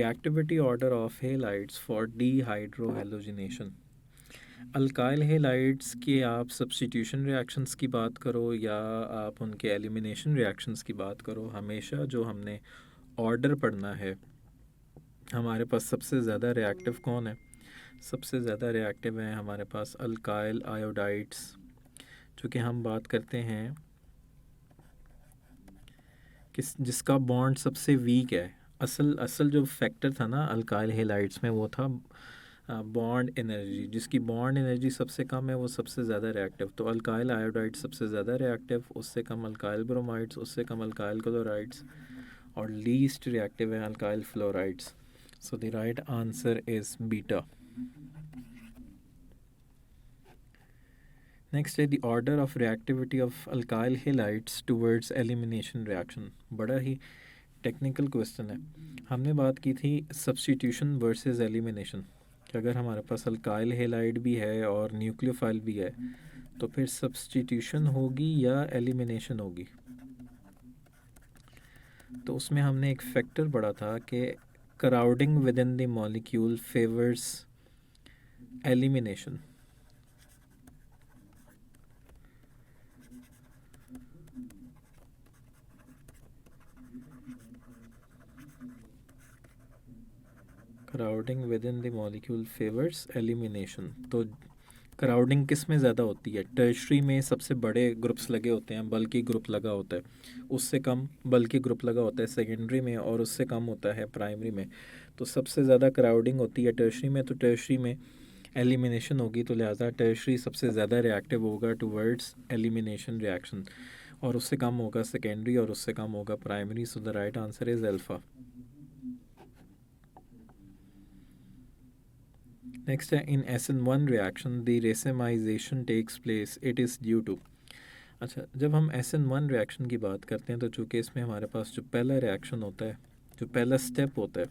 reactivity order of halides for dehydrohalogenation. Alkyl halides के आप substitution reactions की बात करो या आप उनके एलिमिनेशन रिएक्शंस की बात करो, हमेशा जो हमने ऑर्डर पढ़ना है, हमारे पास सबसे ज़्यादा रिएक्टिव कौन है? सबसे ज़्यादा रिएक्टिव है हमारे पास अल्काइल आयोडाइड्स, जो कि हम बात करते हैं जिसका बॉन्ड सबसे वीक है। असल जो फैक्टर था ना अल्काइल हेलाइड्स में, वो था बॉन्ड एनर्जी। जिसकी बॉन्ड एनर्जी सबसे कम है वो सबसे ज़्यादा रिएक्टिव। तो अल्काइल आयोडाइड सबसे ज़्यादा रिएक्टिव, उससे कम अल्काइल ब्रोमाइड्स, उससे कम अल्काइल क्लोराइड्स, और लीस्ट रिएक्टिव है alkyl fluorides. So the right answer is beta. Next है the order of reactivity of alkyl halides towards elimination reaction. बड़ा ही टेक्निकल क्वेश्चन है। हमने बात की थी सब्स्टिट्यूशन वर्सेस एलिमिनेशन, कि अगर हमारे पास अल्काइल हेलाइड भी है और न्यूक्लियोफाइल भी है तो फिर सब्स्टिट्यूशन होगी या एलिमिनेशन होगी। तो उसमें हमने एक फैक्टर पढ़ा था कि crowding with in the molecule favours elimination. Crowding with in the molecule favours elimination. तो क्राउडिंग किस में ज़्यादा होती है? टर्शरी में सबसे बड़े ग्रुप्स लगे होते हैं, बल्कि ग्रुप लगा होता है। उससे कम बल्कि ग्रुप लगा होता है सेकेंडरी में, और उससे कम होता है प्राइमरी में। तो सबसे ज़्यादा क्राउडिंग होती है टर्शरी में, तो टर्शरी में एलिमिनेशन होगी। तो लिहाजा टर्शरी सबसे ज़्यादा रिएक्टिव होगा टूवर्ड्स एलिमिनेशन रिएक्शन, और उससे कम होगा सेकेंडरी, और उससे कम होगा primary. So the right answer is alpha. Next है in SN1 reaction the racemisation takes place, it is due to. अच्छा, जब हम SN1 रिएक्शन की बात करते हैं तो चूँकि इसमें हमारे पास जो पहला रिएक्शन होता है, जो पहला स्टेप होता है,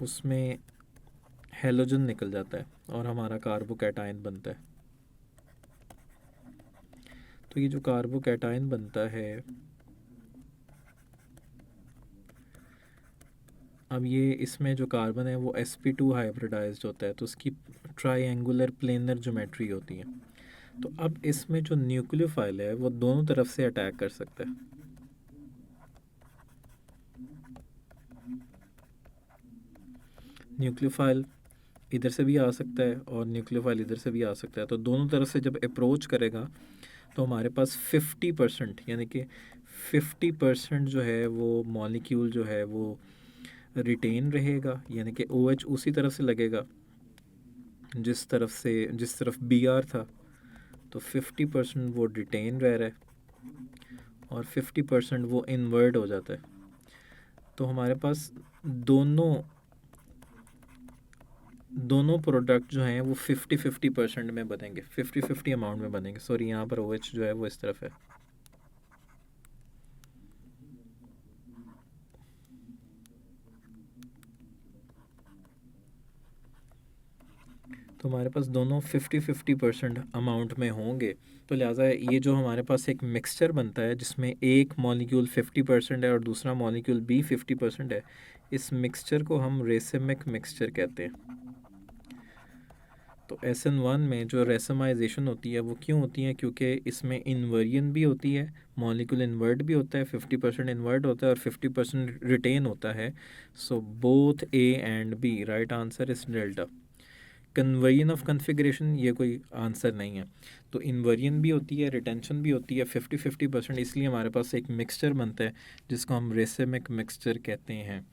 उसमें हेलोजन निकल जाता है और हमारा कार्बोकैटायन बनता है। तो ये जो कार्बोकैटायन बनता है, अब ये इसमें जो कार्बन है वो sp2 हाइब्रिडाइज्ड होता है, तो उसकी ट्राइंगुलर प्लेनर ज्योमेट्री होती है। तो अब इसमें जो न्यूक्लियोफाइल है वो दोनों तरफ से अटैक कर सकता है। न्यूक्लियोफाइल इधर से भी आ सकता है और न्यूक्लियोफाइल इधर से भी आ सकता है। तो दोनों तरफ से जब अप्रोच करेगा तो हमारे पास 50%, यानी कि 50% जो है वो मॉलिक्यूल जो है वो रिटेन रहेगा, यानी कि OH उसी तरफ से लगेगा जिस तरफ Br था। तो 50% वो रिटेन रह रहा है और 50% वो इन्वर्ट हो जाता है। तो हमारे पास दोनों प्रोडक्ट जो हैं वो 50-50% में बनेंगे, 50-50 अमाउंट में बनेंगे। सॉरी, यहाँ पर OH जो है वो इस तरफ है। तो हमारे पास दोनों 50-50% अमाउंट में होंगे। तो लिहाजा ये जो हमारे पास एक मिक्सचर बनता है जिसमें एक मॉलिक्यूल 50% है और दूसरा मॉलिक्यूल भी 50% है, इस मिक्सचर को हम रेसिमिक मिक्सचर कहते हैं। तो SN1 में जो रेसमाइजेशन होती है वो क्यों होती है? क्योंकि इसमें इन्वर्जन भी होती है, मॉलिक्यूल इन्वर्ट भी होता है, 50% इन्वर्ट होता है और 50% रिटेन होता है। So both A and B, right answer is delta. Conversion of configuration ये कोई आंसर नहीं है। तो इन्वर्जन भी होती है, रिटेंशन भी होती है, 50-50%, इसलिए हमारे पास एक मिक्सचर बनता है जिसको हम रेसिमिक मिक्सचर कहते हैं।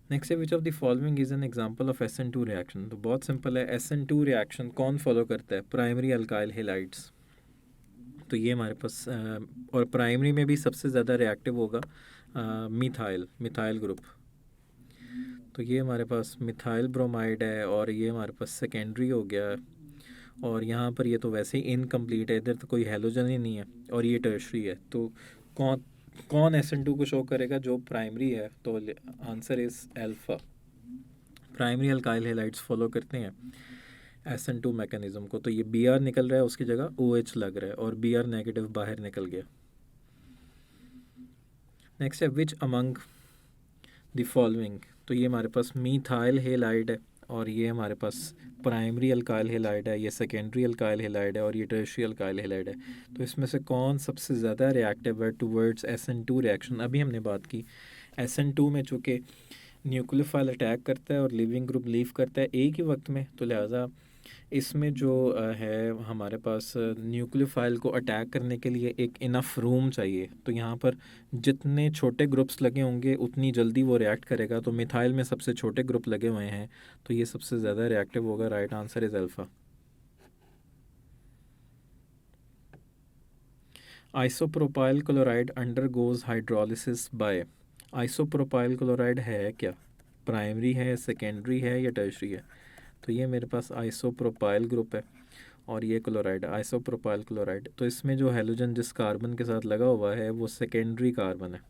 नेक्स्ट है which of the following is an example of SN2 reaction. तो बहुत सिंपल है, SN2 रिएक्शन कौन फॉलो करता है? Primary alkyl halides. तो ये हमारे पास और प्राइमरी में भी सबसे ज़्यादा रिएक्टिव होगा मिथाइल ग्रुप। तो ये हमारे पास मिथाइल ब्रोमाइड है और ये हमारे पास सेकेंडरी हो गया, और यहाँ पर ये तो वैसे ही इनकम्प्लीट है, इधर तो कोई हेलोजन ही नहीं है, और ये टर्शरी है। तो कौन कौन SN2 को शो करेगा? जो प्राइमरी है। तो answer is alpha. Primary alkyl halides follow करते हैं SN2 मैकेनिज्म को। तो ये Br निकल रहा है, उसकी जगह OH लग रहा है, और Br नेगेटिव बाहर निकल गया। नेक्स्ट है विच अमंग द फॉलोइंग। तो ये हमारे पास मीथाइल हेलाइड है और ये हमारे पास प्राइमरी अल्काइल हेलाइड है, ये सेकेंडरी अल्काइल हेलाइड है और ये टर्शियरी अल्काइल हेलाइड है। तो इसमें से कौन सबसे ज़्यादा रिएक्टिव है टूवर्ड्स SN2 रिएक्शन? अभी हमने बात की SN2 में चूँकि न्यूक्लियोफाइल अटैक करता है और लिविंग ग्रुप लीव करता है एक ही वक्त में, तो लिहाजा इसमें जो है हमारे पास न्यूक्लियोफाइल को अटैक करने के लिए एक इनफ रूम चाहिए। तो यहाँ पर जितने छोटे ग्रुप्स लगे होंगे उतनी जल्दी वो रिएक्ट करेगा। तो मिथाइल में सबसे छोटे ग्रुप लगे हुए हैं, तो ये सबसे ज़्यादा रिएक्टिव होगा। Right answer is alpha. Isopropyl chloride undergoes hydrolysis by. Isopropyl chloride है क्या? प्राइमरी है, सेकेंडरी है या टर्शियरी है? तो ये मेरे पास आइसोप्रोपाइल ग्रुप है और ये क्लोराइड आइसोप्रोपाइल क्लोराइड। तो इसमें जो हैलोजन जिस कार्बन के साथ लगा हुआ है वो सेकेंडरी कार्बन है।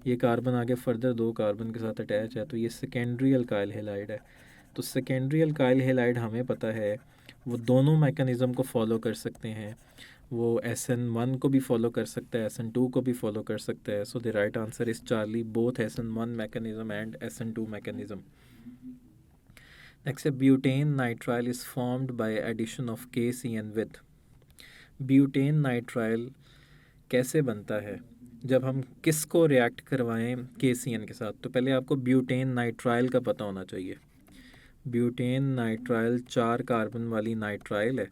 ये कार्बन आगे फर्दर दो कार्बन के साथ अटैच है, तो ये सेकेंडरी अल्काइल हेलाइड है। तो सेकेंडरी अल्काइल हेलाइड हमें पता है वो दोनों मैकेनिज़्म को फॉलो कर सकते हैं। वो SN1 को भी फॉलो कर सकता है, SN2 को भी फॉलो कर सकता है। सो the right answer is Charlie, both SN1 mechanism and SN2 mechanism. Next, butane nitrile is formed by addition of KCN with। Butane nitrile कैसे बनता है? जब हम किसको रिएक्ट करवाएं KCN के साथ? तो पहले आपको ब्यूटेन नाइट्राइल का पता होना चाहिए। ब्यूटेन नाइट्राइल 4 कार्बन वाली नाइट्राइल है।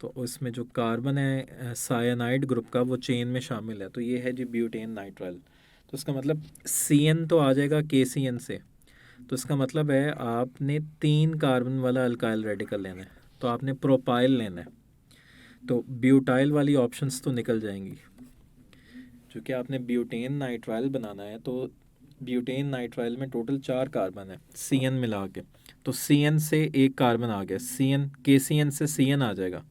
तो उसमें जो कार्बन है साइनाइड ग्रुप का वो चेन में शामिल है। तो ये है जी ब्यूटेन नाइट्राइल। तो इसका मतलब CN तो आ जाएगा KCN से। तो इसका मतलब है आपने 3 कार्बन वाला अल्काइल रेडिकल लेना है, तो आपने प्रोपाइल लेना है। तो ब्यूटाइल वाली ऑप्शंस तो निकल जाएंगी। चूँकि आपने ब्यूटेन नाइट्राइल बनाना है तो ब्यूटेन नाइट्राइल में टोटल 4 कार्बन है CN मिला के। तो CN से एक कार्बन आ गया, KCN से CN आ जाएगा।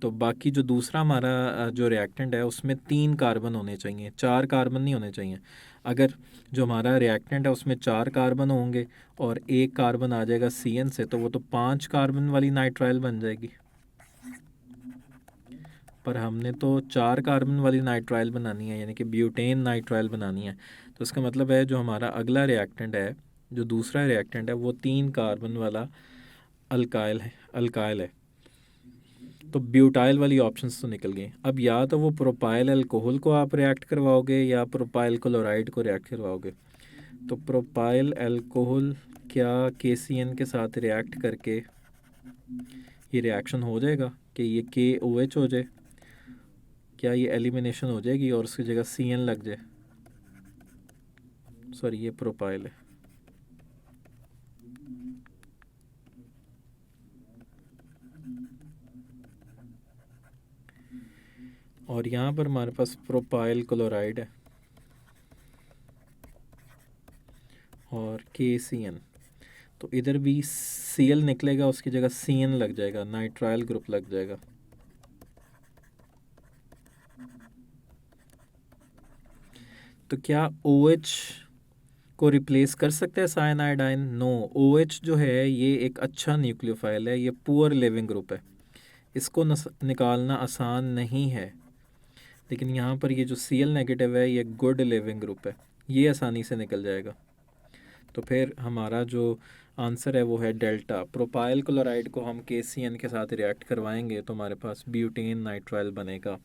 तो बाकी जो दूसरा हमारा जो रिएक्टेंट है उसमें 3 कार्बन होने चाहिए, 4 कार्बन नहीं होने चाहिए। अगर जो हमारा रिएक्टेंट है उसमें 4 कार्बन होंगे और एक कार्बन आ जाएगा CN से, तो वो तो 5 कार्बन वाली नाइट्राइल बन जाएगी। पर हमने तो 4 कार्बन वाली नाइट्राइल बनानी है, यानी कि ब्यूटेन नाइट्राइल बनानी है। तो इसका मतलब है जो हमारा अगला रिएक्टेंट है, जो दूसरा रिएक्टेंट है, वो 3 कार्बन वाला अल्काइल है। तो ब्यूटाइल वाली ऑप्शंस तो निकल गई। अब या तो वो प्रोपाइल अल्कोहल को आप रिएक्ट करवाओगे या प्रोपाइल क्लोराइड को रिएक्ट करवाओगे। तो प्रोपाइल अल्कोहल क्या KCN के साथ रिएक्ट करके ये रिएक्शन हो जाएगा कि ये KOH हो जाए? क्या ये एलिमिनेशन हो जाएगी और उसकी जगह CN लग जाए? सॉरी, ये प्रोपाइल है। और यहाँ पर हमारे पास प्रोपाइल क्लोराइड है और KCN। तो इधर भी Cl निकलेगा, उसकी जगह CN लग जाएगा, नाइट्राइल ग्रुप लग जाएगा। तो क्या OH को रिप्लेस कर सकते हैं साइनाइड आयन? नो। OH जो है ये एक अच्छा न्यूक्लियोफाइल है, ये पुअर लिविंग ग्रुप है, इसको निकालना आसान नहीं है। लेकिन यहाँ पर ये जो Cl नेगेटिव है ये गुड लिविंग ग्रुप है, ये आसानी से निकल जाएगा। तो फिर हमारा जो आंसर है वो है डेल्टा। प्रोपाइल क्लोराइड को हम KCN के साथ रिएक्ट करवाएंगे तो हमारे पास ब्यूटेन नाइट्राइल बनेगा।